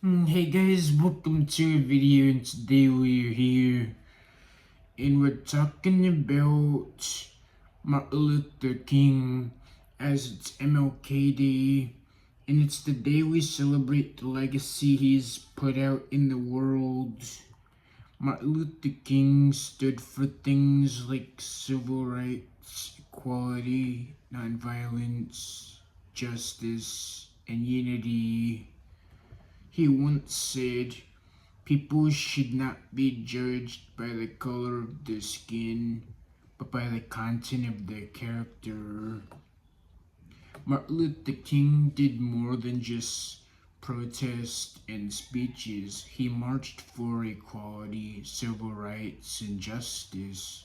Hey guys, welcome to a video, and today we're here and we're talking about Martin Luther King, as it's MLK Day, and it's the day we celebrate the legacy he's put out in the world. Martin Luther King stood for things like civil rights, equality, nonviolence, justice, and unity. He once said, "People should not be judged by the color of their skin, but by the content of their character." Martin Luther King did more than just protest and speeches. He marched for equality, civil rights, and justice.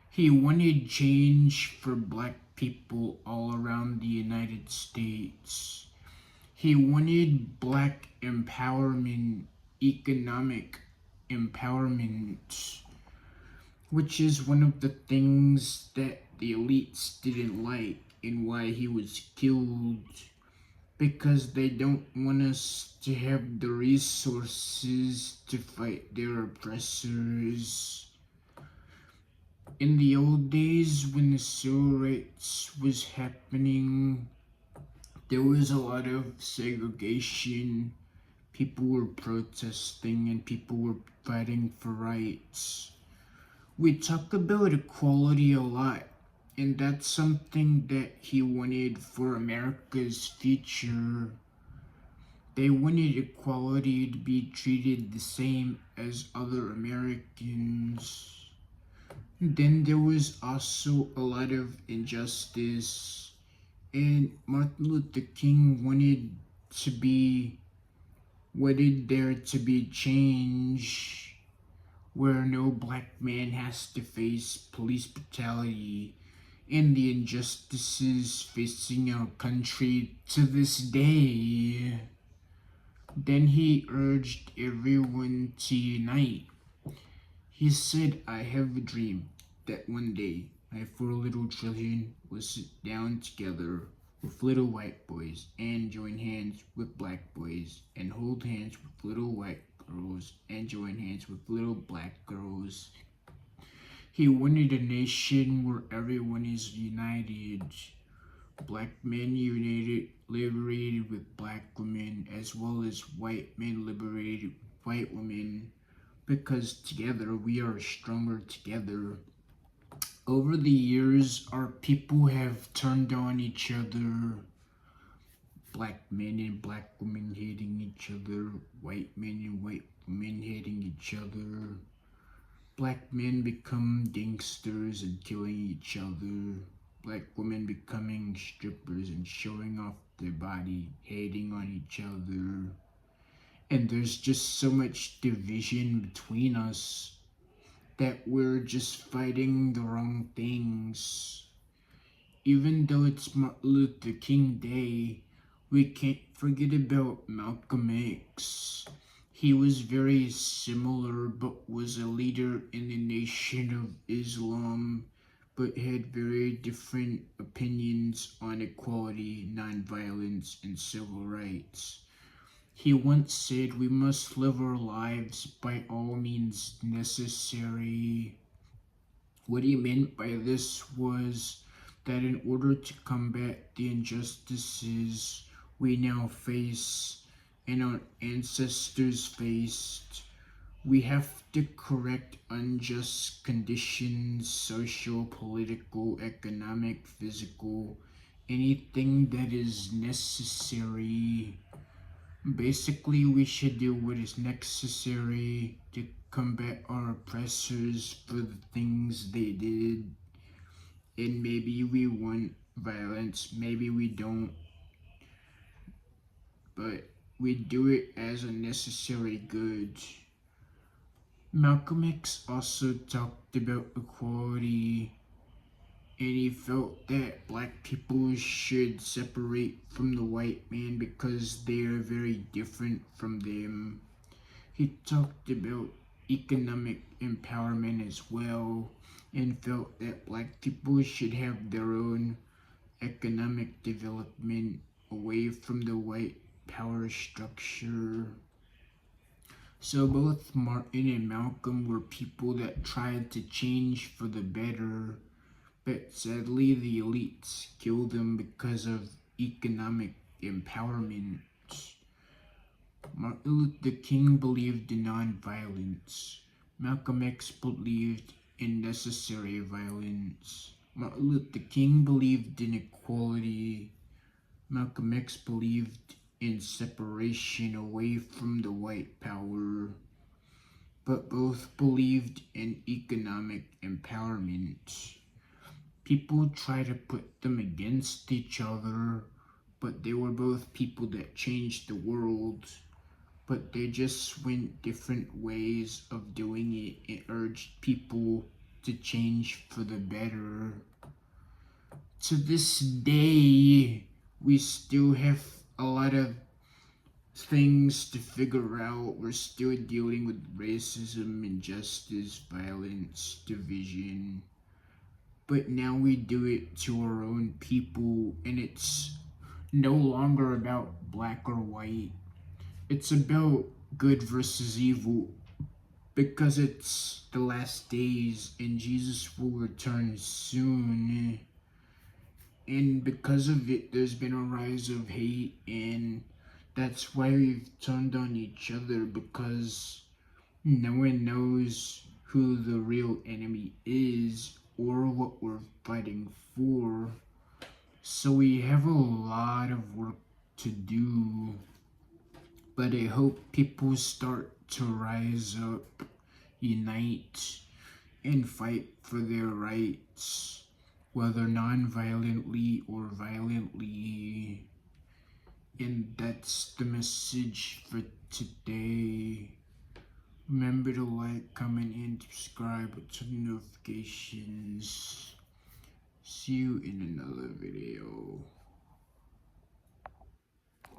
He wanted change for black people all around the United States. He wanted black empowerment, economic empowerment, which is one of the things that the elites didn't like and why he was killed, because they don't want us to have the resources to fight their oppressors. In the old days, when the civil rights was happening, there was a lot of segregation. People were protesting and people were fighting for rights. We talk about equality a lot, and that's something that he wanted for America's future. They wanted equality, to be treated the same as other Americans. Then there was also a lot of injustice, and Martin Luther King wanted there to be change where no black man has to face police brutality and the injustices facing our country to this day. Then he urged everyone to unite. He said, "I have a dream that one day my four little children will sit down together with little white boys and join hands with black boys and hold hands with little white girls and join hands with little black girls." He wanted a nation where everyone is united. Black men united, liberated with black women, as well as white men liberated white women, because together we are stronger together. Over the years, our people have turned on each other. Black men and black women hating each other, white men and white women hating each other. Black men become gangsters and killing each other. Black women becoming strippers and showing off their body, hating on each other. And there's just so much division between us that we're just fighting the wrong things. Even though it's Martin Luther King Day, we can't forget about Malcolm X. He was very similar, but was a leader in the Nation of Islam, but had very different opinions on equality, nonviolence, and civil rights. He once said, "We must live our lives by all means necessary." What he meant by this was that in order to combat the injustices we now face and our ancestors faced, we have to correct unjust conditions, social, political, economic, physical, anything that is necessary. Basically, we should do what is necessary to combat our oppressors for the things they did. And maybe we want violence, maybe we don't, but we do it as a necessary good. Malcolm X also talked about equality, and he felt that black people should separate from the white man because they are very different from them. He talked about economic empowerment as well, and felt that black people should have their own economic development away from the white power structure. So both Martin and Malcolm were people that tried to change for the better, but sadly the elites killed them because of economic empowerment. Martin Luther King believed in nonviolence. Malcolm X believed in necessary violence. Martin Luther King believed in equality. Malcolm X believed in separation away from the white power, but both believed in economic empowerment. People try to put them against each other, but they were both people that changed the world, but they just went different ways of doing it and urged people to change for the better. To this day, we still have a lot of things to figure out. We're still dealing with racism, injustice, violence, division. But now we do it to our own people, and it's no longer about black or white. It's about good versus evil because it's the last days and Jesus will return soon. And because of it, there's been a rise of hate, and that's why we've turned on each other, because no one knows who the real enemy is or what we're fighting for. So we have a lot of work to do, but I hope people start to rise up, unite, and fight for their rights, whether non-violently or violently. And that's the message for today. Remember to like, comment, and subscribe with turn notifications. See you in another video.